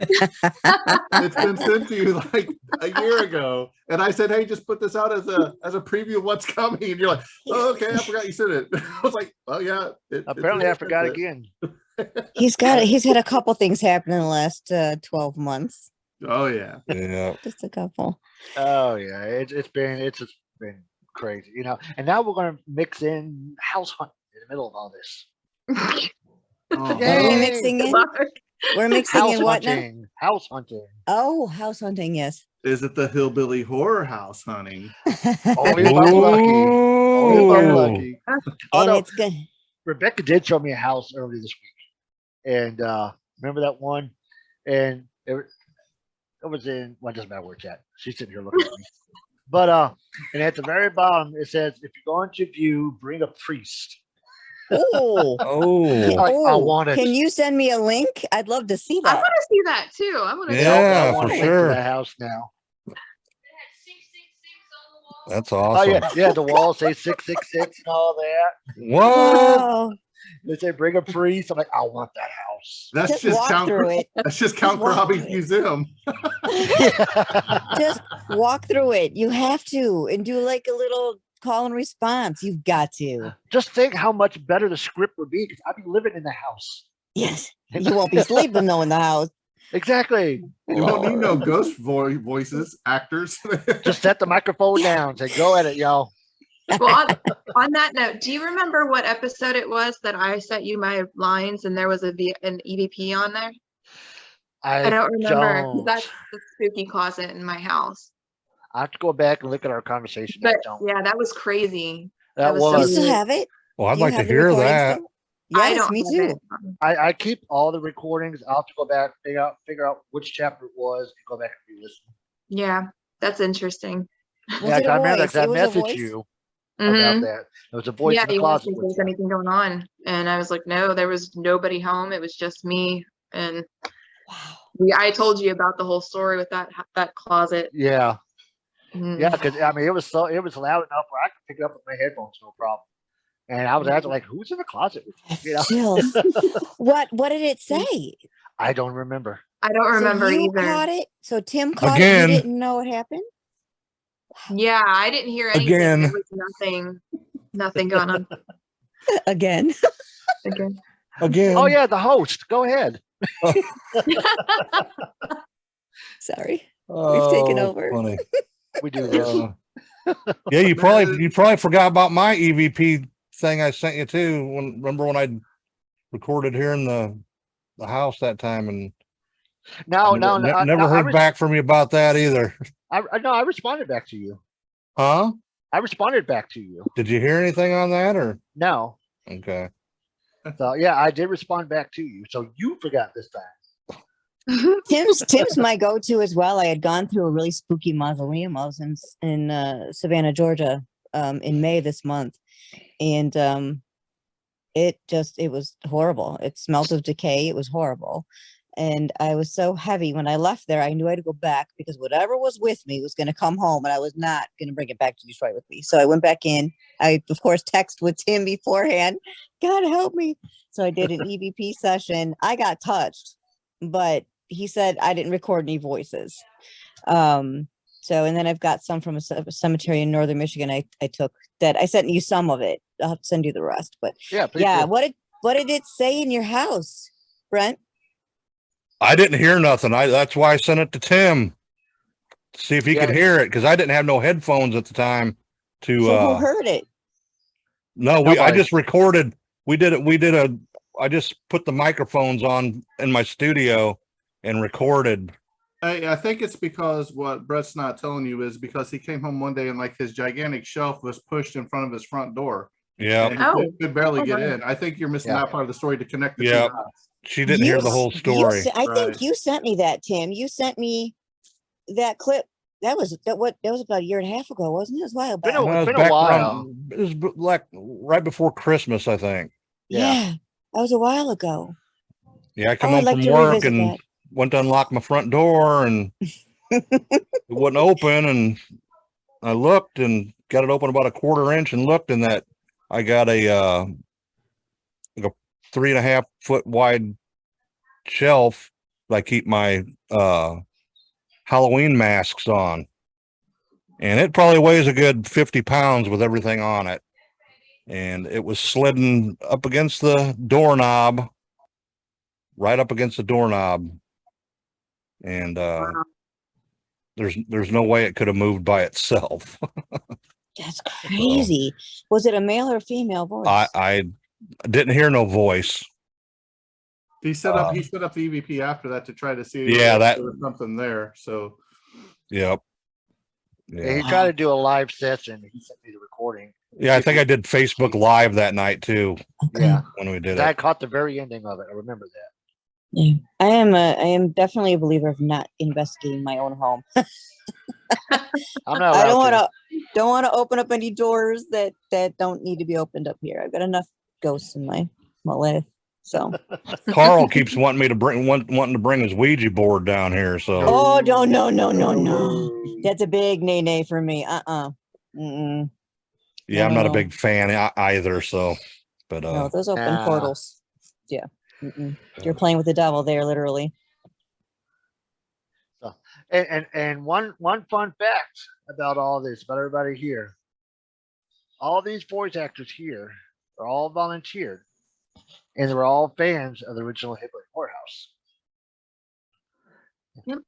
It's been sent to you like a year ago. And I said, hey, just put this out as a preview of what's coming. And you're like, oh, okay, I forgot you sent it. I was like, oh yeah. Apparently I forgot again. He's had a couple things happen in the last 12 months. Oh yeah. Yeah. Just a couple. Oh yeah. It's just been crazy, you know. And now we're gonna mix in house hunting in the middle of all this. Oh, What are we Yay! mixing in? We're mixing House in what now? hunting. House hunting. Oh, house hunting, yes. is it the Hillbilly Horror House hunting? Only if I'm lucky. Only if I'm Ooh. lucky. And Although it's good. Rebecca did show me a house early this week, and remember that one? And it was in. Well, it doesn't matter where it's at. She's sitting here looking at me. But and at the very bottom it says, if you're going to view, bring a priest. Oh, Oh. I want it. Can you send me a link? I'd love to see I that. want to see that too. I want to. Yeah, I want for to link to sure. that house now. That's Oh awesome. yeah, the walls say 666 and all that. What? Oh, They say bring a priest. I'm like, I want that house. That's just just walk Count. through it. That's just Count walk Robbie's through it. museum. Just walk through it. You have to, and do like a little call and response. You've got to. Just think how much better the script would be because I'd be living in the house. Yes, you won't be sleeping though in the house. Exactly. You don't need no ghost voices, actors. Just set the microphone down. Say, go at it, y'all. Well, on that note, do you remember what episode it was that I sent you my lines and there was an EVP on there? I don't remember. 'Cause that's the spooky closet in my house. I have to go back and look at our conversation. But I don't. yeah, that was crazy. That was You so was. still weird. have it? Well, I'd Do you like to have the hear recording that. still? I Yes, don't me have too. it. I keep all the recordings. I'll have to go back, figure out which chapter it was, and go back and re-listen. Yeah, that's interesting. Was Yeah, it 'cause I a remember voice? because I It was a messaged voice? you Mhm. about that. There was a voice Yeah, in the you asked closet me if there with was you. anything going on, and I was like, no, there was nobody home. It was just me, and Wow. I told you about the whole story with that closet. Yeah, Mhm. yeah, because I mean, it was loud enough where I could pick it up with my headphones, no problem. And I was asking like, who's in the closet with you? You know? Chills. What did it say? I don't remember. I don't remember so you either. caught it? So Tim caught Again. it. You didn't know what happened? Yeah, I didn't hear anything. Again. There was nothing going on. Again. Again. Again. Oh yeah, the host. Go ahead. Sorry. Oh, taken over. Funny. We do this. Yeah, you probably forgot about my EVP thing I sent you too. Remember when I recorded here in the house that time and never heard back from you about that either. I responded back to you. Huh? I responded back to you. Did you hear anything on that or? No. Okay. So yeah, I did respond back to you. So you forgot this time. Tim's my go-to as well. I had gone through a really spooky mausoleum. I was in Savannah, Georgia, in May this month, and it was horrible. It smelled of decay. It was horrible, and I was so heavy when I left there. I knew I had to go back because whatever was with me was going to come home, and I was not going to bring it back to Detroit with me. So I went back in. I of course texted with Tim beforehand. God help me! So I did an EVP session. I got touched, but he said I didn't record any voices. So, and then I've got some from a cemetery in northern Michigan. I took that. I sent you some of it. I'll have to send you the rest. But yeah, yeah. Do. What did it say in your house, Brent? I didn't hear nothing. That's why I sent it to Tim to see if he could hear it, because I didn't have no headphones at the time. So who heard it? No, I Nobody. just recorded. I just put the microphones on in my studio and recorded. I think it's because what Brett's not telling you is because he came home one day and like his gigantic shelf was pushed in front of his front door. Yeah. And he could barely get in. I think you're missing that part of the story to connect the two dots. She didn't hear the whole story. I think you sent me that, Tim. You sent me that clip. That was about a year and a half ago, wasn't it? It was a while back. It's been a while. It was like right before Christmas, I think. Yeah, that was a while ago. Yeah, I come home from work and went to unlock my front door and it wouldn't open, and I looked and got it open about a 1/4 inch and looked, and that I got a 3.5 foot wide shelf that I keep my Halloween masks on, and it probably weighs a good 50 pounds with everything on it, and it was slidden up against the doorknob, right up against the doorknob, and there's no way it could have moved by itself. That's crazy. Was it a male or female voice? I didn't hear no voice. He set up the EVP after that to try to see if there was something there. So yep. Yeah, he tried to do a live session. He sent me the recording. Yeah, I think I did Facebook Live that night too. Yeah, when we did it. I caught the very ending of it. I remember that. Yeah, I am definitely a believer of not investigating my own home. I'm not. I don't want to open up any doors that don't need to be opened up here. I've got enough ghosts in my life. So Carl keeps wanting to bring his Ouija board down here. So no. That's a big nay for me. Yeah, I'm not a big fan either. So, but no, those open portals. Yeah. You're playing with the devil there, literally. So, and one fun fact about all this, about everybody here, all these voice actors here are all volunteered, and they're all fans of the original Hillbilly Horrorhouse. Yep.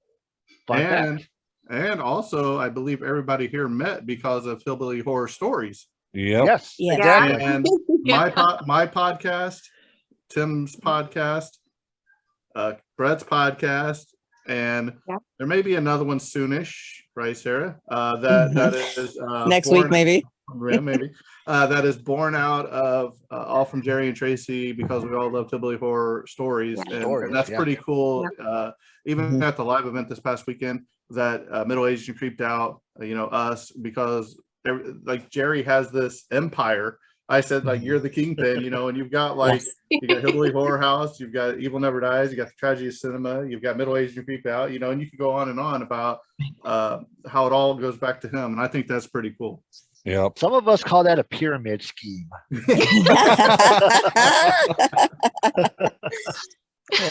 Fun fact. And also, I believe everybody here met because of Hillbilly Horror Stories. Yep. Yes. Exactly. And my podcast, Tim's podcast, Brett's podcast, and there may be another one soonish, right, Sarah? That is next week, maybe. Maybe that is born out of all from Jerry and Tracy, because we all love Hillbilly Horror Stories, and that's pretty cool. Even at the live event this past weekend, that middle-aged and creeped out, us, because like Jerry has this empire. I said, like, you're the kingpin, and you've got you got Hillbilly Horror House, you've got Evil Never Dies, you got the Tragedy of Cinema, you've got Middle Aged and Creeped Out, and you could go on and on about how it all goes back to him, and I think that's pretty cool. Yep. Some of us call that a pyramid scheme.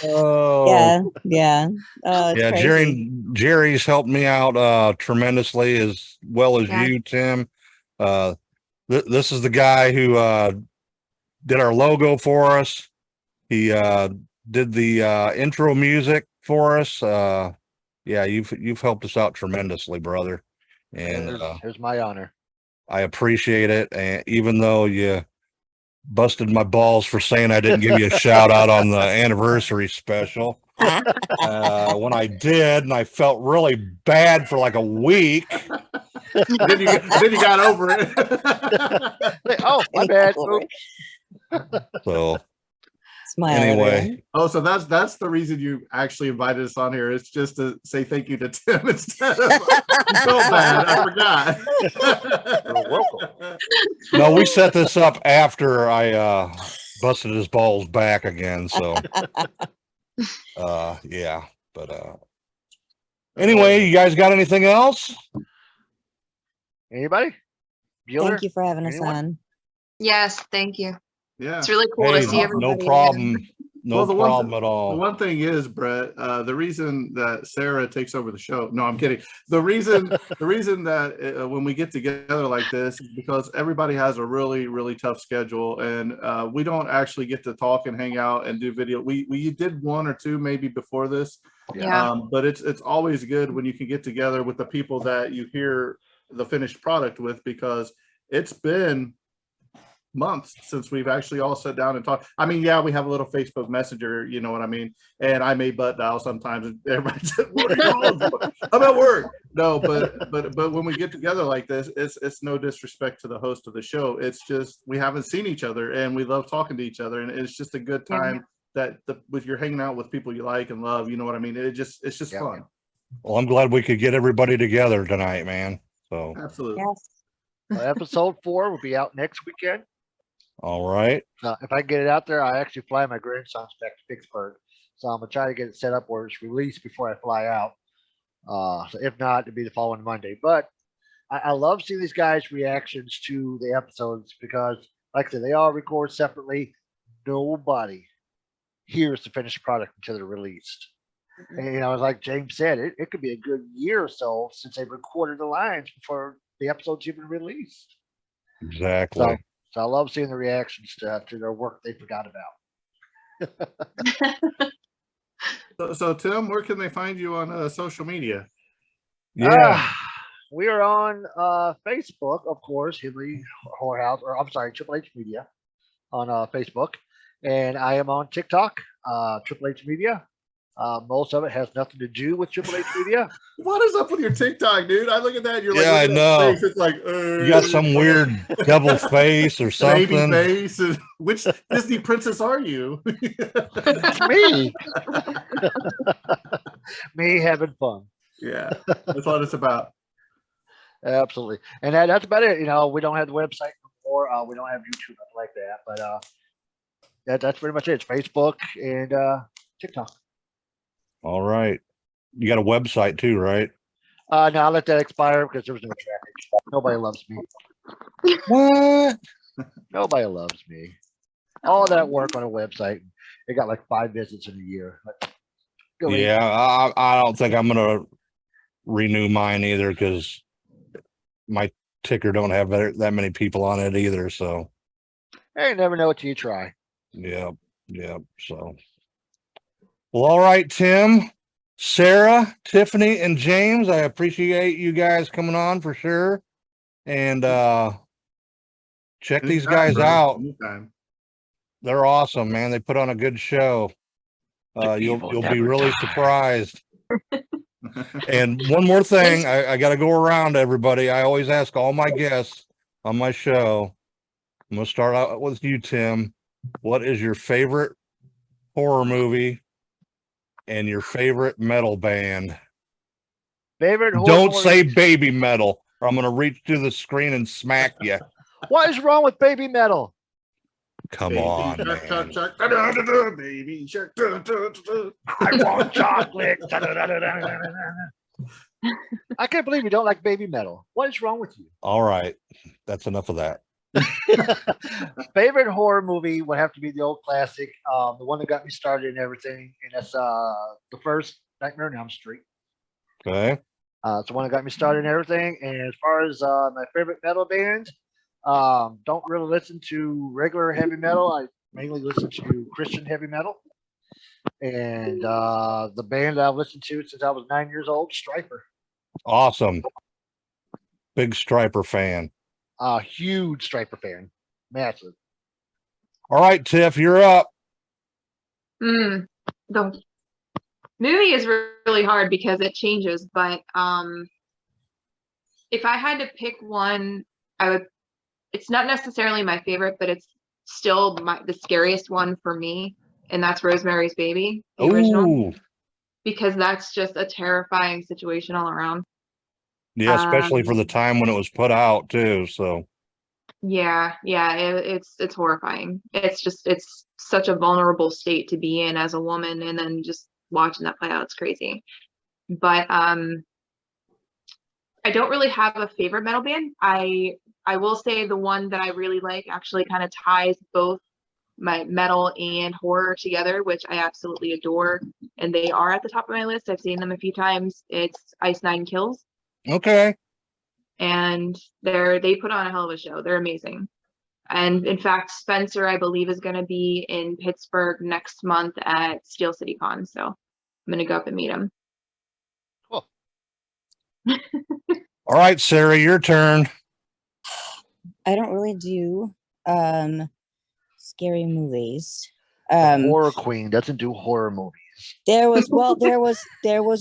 Oh yeah. Jerry's helped me out tremendously, as well as you, Tim. This is the guy who did our logo for us. He did the intro music for us. You've helped us out tremendously, brother. And here's my honor. I appreciate it. And even though you busted my balls for saying I didn't give you a shout out on the anniversary special, when I did, and I felt really bad for like a week. then you got over it. Oh, my bad. So Smile, anyway. everyone. Oh, so that's the reason you actually invited us on here. It's just to say thank you to Tim instead of so bad. I forgot. You're welcome. No, we set this up after I busted his balls back again. So anyway, you guys got anything else? Anybody? Bueller? Thank you for having us on. Yes, thank you. Yeah. It's really cool to see no everybody. problem. No Well, problem at the all. one thing is, Brett, the reason that Sarah takes over the show. No, I'm kidding. The reason that when we get together like this is because everybody has a really, really tough schedule, and we don't actually get to talk and hang out and do video. We did one or two maybe before this, Yeah. but it's always good when you can get together with the people that you hear the finished product with, because it's been months since we've actually all sat down and talked. I mean, yeah, we have a little Facebook Messenger, you know what I mean? And I may butt dial sometimes, and everybody said, "What are you on for? I'm at work." No, but when we get together like this, it's no disrespect to the host of the show. It's just we haven't seen each other, and we love talking to each other, and it's just a good time that with you're hanging out with people you like and love. You know what I mean? It's just fun. Well, I'm glad we could get everybody together tonight, man. So Absolutely. Yes. Episode 4 will be out next weekend. all right. If I get it out there, I actually fly my grandsons back to Pittsburgh, so I'm gonna try to get it set up where it's released before I fly out. So if not, it'll be the following Monday. But I love seeing these guys' reactions to the episodes because, like I said, they all record separately. Nobody hears the finished product until they're released. And like James said, it could be a good year or so since they recorded the lines before the episode's even released. Exactly. So I love seeing the reactions to their work they forgot about. So Tim, where can they find you on social media? Yeah. We are on Facebook, of course, Hillbilly Horrorhouse, or I'm sorry, Triple H Media on Facebook. And I am on TikTok, Triple H Media. Most of it has nothing to do with Triple H Media. What is up with your TikTok, dude? I look at that. You're Yeah, like, I know. Face. It's like You got some weird devil face or baby something. face. Which Disney princess are you? It's me. Me having fun. Yeah, that's what it's about. Absolutely. And that's about it. We don't have the website anymore. We don't have YouTube, nothing like that. But that's pretty much it. It's Facebook and TikTok. All right. You got a website too, right? No, I'll let that expire because there was no traffic. Nobody loves me. What? Nobody loves me. All that work on a website, it got like 5 visits in a year. Really? Yeah, I don't think I'm gonna renew mine either because my ticker don't have that many people on it either. So Hey, you never know until you try. yeah. So well, all right, Tim, Sarah, Tiffany, and James. I appreciate you guys coming on for sure. And check these guys out. Anytime. They're awesome, man. They put on a good show. You'll be really surprised. And one more thing, I got to go around everybody. I always ask all my guests on my show. I'm going to start out with you, Tim. What is your favorite horror movie and your favorite metal band? Favorite horror Don't movie? say baby metal, or I'm going to reach through the screen and smack you. What is wrong with baby metal? Come Baby on, shark, man. shark, shark, da-da-da-da, baby shark, da-da-da-da. I want chocolate. I can't believe you don't like baby metal. What is wrong with you? All right. That's enough of that. Favorite horror movie would have to be the old classic, the one that got me started and everything, and that's the first Nightmare on Elm Street. Okay. It's the one that got me started and everything. And as far as my favorite metal band, don't really listen to regular heavy metal. I mainly listen to Christian heavy metal. And the band I've listened to since I was 9 years old, Striper. Awesome. Big Striper fan. Huge Striper fan. Massive. All right, Tiff, you're up. The movie is really hard because it changes, but if I had to pick one, it's not necessarily my favorite, but it's still the scariest one for me, and that's Rosemary's Baby, the original, because that's just a terrifying situation all around. Yeah, especially for the time when it was put out too. So yeah, it's horrifying. It's such a vulnerable state to be in as a woman, and then just watching that play out, it's crazy. But I don't really have a favorite metal band. I will say the one that I really like actually kind of ties both my metal and horror together, which I absolutely adore. And they are at the top of my list. I've seen them a few times. It's Ice Nine Kills. Okay. And they put on a hell of a show. They're amazing. And in fact, Spencer, I believe, is going to be in Pittsburgh next month at Steel City Con. So I'm going to go up and meet him. Cool. All right, Sarah, your turn. I don't really do scary movies. The horror queen doesn't do horror movies. There was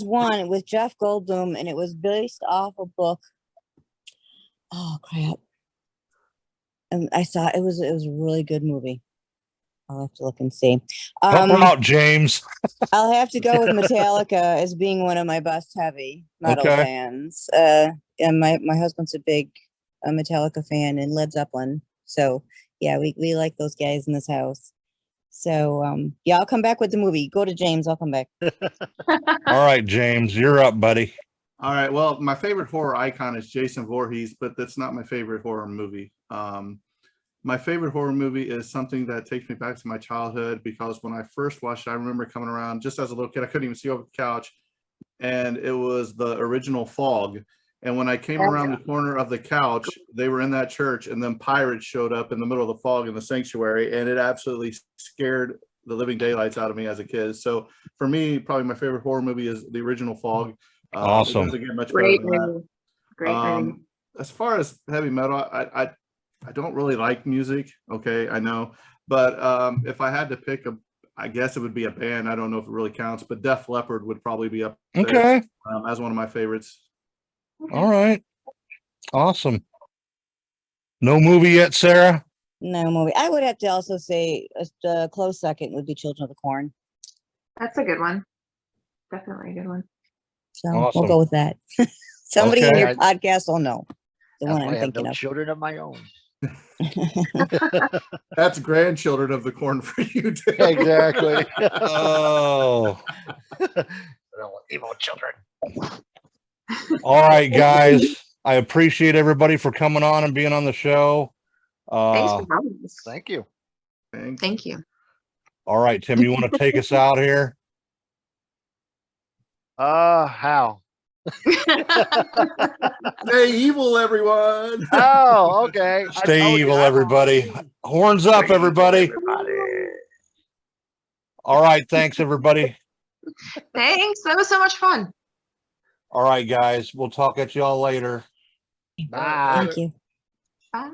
one with Jeff Goldblum, and it was based off a book. Oh crap! And I saw it was a really good movie. I'll have to look and see. Help out, James. I'll have to go with Metallica as being one of my best heavy metal fans. And my husband's a big Metallica fan and Led Zeppelin. So yeah, we like those guys in this house. So yeah, I'll come back with the movie. Go to James, I'll come back. All right, James, you're up, buddy. All right. Well, my favorite horror icon is Jason Voorhees, but that's not my favorite horror movie. My favorite horror movie is something that takes me back to my childhood, because when I first watched it, I remember coming around just as a little kid. I couldn't even see over the couch. And it was the original Fog. And when I came around the corner of the couch, they were in that church, and then pirates showed up in the middle of the fog in the sanctuary, and it absolutely scared the living daylights out of me as a kid. So for me, probably my favorite horror movie is the original Fog. Awesome. It doesn't get much Great better than that. movie. Great movie. As far as heavy metal, I don't really like music. Okay, I know, but if I had to pick I guess it would be a band. I don't know if it really counts, but Def Leppard would probably be up there as one of my favorites. All right. Awesome. No movie yet, Sarah? No movie. I would have to also say a close second would be Children of the Corn. That's a good one. Definitely a good one. So Awesome. we'll go with that. Somebody in Okay. your podcast will know the one I I'm have thinking no of. children of my own. That's grandchildren of the corn for you too. Exactly. Oh. Evil children. All right, guys. I appreciate everybody for coming on and being on the show. Thanks for having us. Thank you. Thanks. Thank you. All right, Tim, you want to take us out here? How? Stay evil, everyone. Oh, okay. I Stay told you, evil, I'm everybody. Halloween. Horns up, Stay evil, everybody. everybody. All right, thanks, everybody. Thanks. That was so much fun. All right, guys. We'll talk at y'all later. Bye. Thank you. Bye.